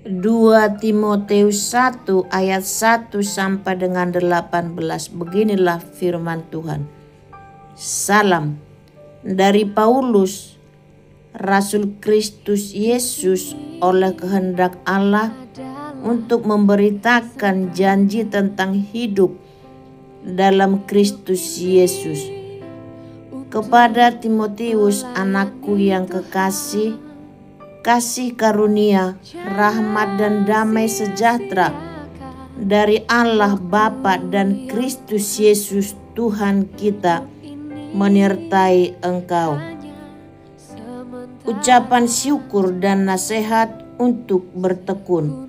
2 Timotius 1 ayat 1 sampai dengan 18. Beginilah firman Tuhan. Salam dari Paulus, Rasul Kristus Yesus oleh kehendak Allah untuk memberitakan janji tentang hidup dalam Kristus Yesus. Kepada Timotius, anakku yang kekasih, kasih karunia, rahmat dan damai sejahtera dari Allah Bapa dan Kristus Yesus Tuhan kita menyertai engkau. Ucapan syukur dan nasihat untuk bertekun.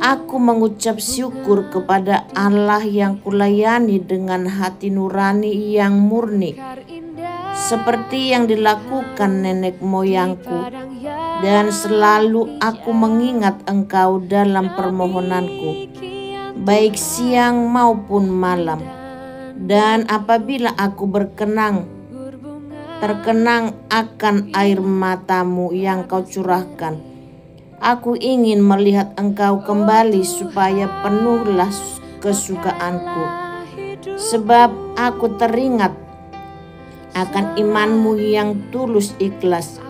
Aku mengucap syukur kepada Allah yang kulayani dengan hati nurani yang murni, seperti yang dilakukan nenek moyangku, dan selalu aku mengingat engkau dalam permohonanku, baik siang maupun malam. Dan apabila aku terkenang akan air matamu yang kau curahkan, aku ingin melihat engkau kembali supaya penuhlah kesukaanku. Sebab aku teringat akan imanmu yang tulus ikhlas,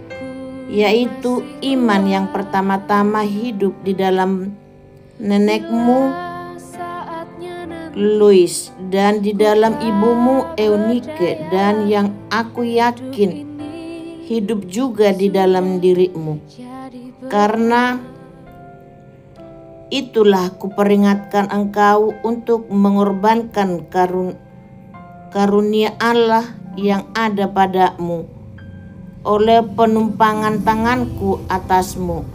yaitu iman yang pertama-tama hidup di dalam nenekmu Lois dan di dalam ibumu Eunike, dan yang aku yakin hidup juga di dalam dirimu. Karena itulah kuperingatkan engkau untuk mengorbankan karunia Allah yang ada padamu oleh penumpangan tanganku atasmu.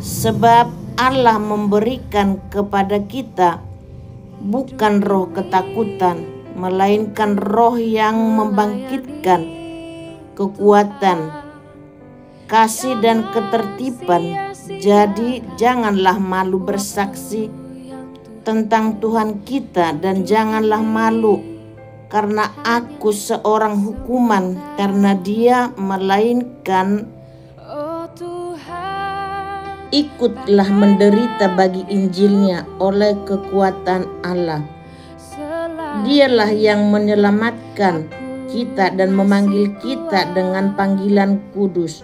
Sebab Allah memberikan kepada kita bukan roh ketakutan, melainkan roh yang membangkitkan kekuatan, kasih dan ketertiban. Jadi janganlah malu bersaksi tentang Tuhan kita, dan janganlah malu karena aku seorang hukuman karena Dia, melainkan ikutlah menderita bagi Injilnya oleh kekuatan Allah. Dialah yang menyelamatkan kita dan memanggil kita dengan panggilan kudus,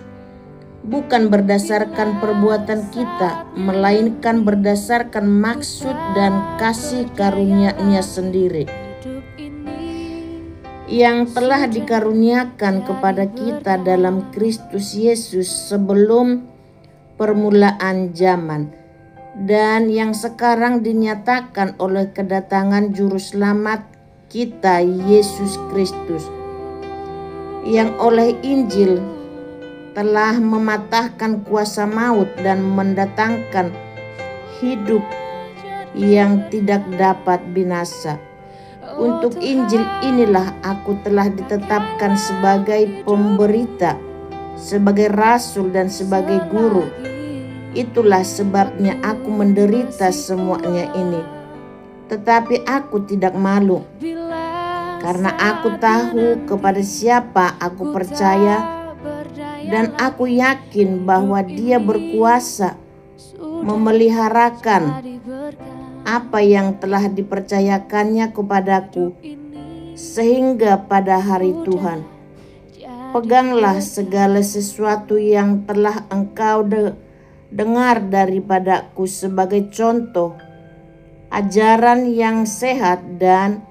bukan berdasarkan perbuatan kita, melainkan berdasarkan maksud dan kasih karunia-Nya sendiri, yang telah dikaruniakan kepada kita dalam Kristus Yesus sebelum permulaan zaman, dan yang sekarang dinyatakan oleh kedatangan Juru Selamat kita Yesus Kristus, yang oleh Injil telah mematahkan kuasa maut dan mendatangkan hidup yang tidak dapat binasa. Untuk Injil inilah aku telah ditetapkan sebagai pemberita, sebagai rasul dan sebagai guru. Itulah sebabnya aku menderita semuanya ini. Tetapi aku tidak malu, karena aku tahu kepada siapa aku percaya, dan aku yakin bahwa Dia berkuasa memeliharakan apa yang telah dipercayakannya kepadaku, sehingga pada hari Tuhan. Peganglah segala sesuatu yang telah engkau dengar daripadaku sebagai contoh ajaran yang sehat, dan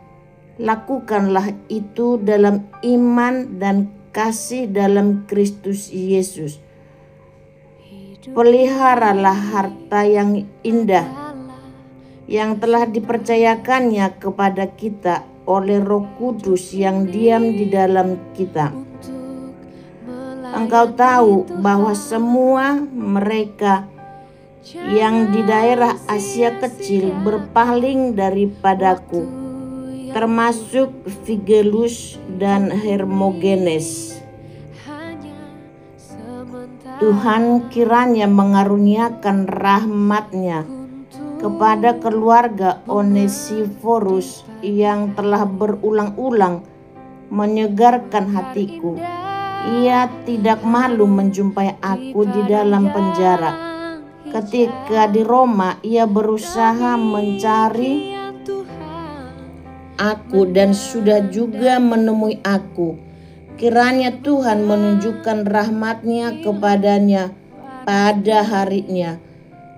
lakukanlah itu dalam iman dan kasih dalam Kristus Yesus. Peliharalah harta yang indah yang telah dipercayakannya kepada kita oleh Roh Kudus yang diam di dalam kita. Engkau tahu bahwa semua mereka yang di daerah Asia Kecil berpaling daripadaku, termasuk Figelus dan Hermogenes. Tuhan kiranya mengaruniakan rahmat-Nya kepada keluarga Onesiforus yang telah berulang-ulang menyegarkan hatiku. Ia tidak malu menjumpai aku di dalam penjara. Ketika di Roma, ia berusaha mencari aku dan sudah juga menemui aku. Kiranya Tuhan menunjukkan rahmat-Nya kepadanya pada harinya.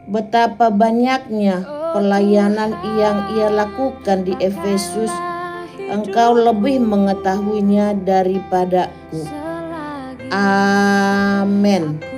Betapa banyaknya pelayanan yang ia lakukan di Efesus, engkau lebih mengetahuinya daripadaku. Amin.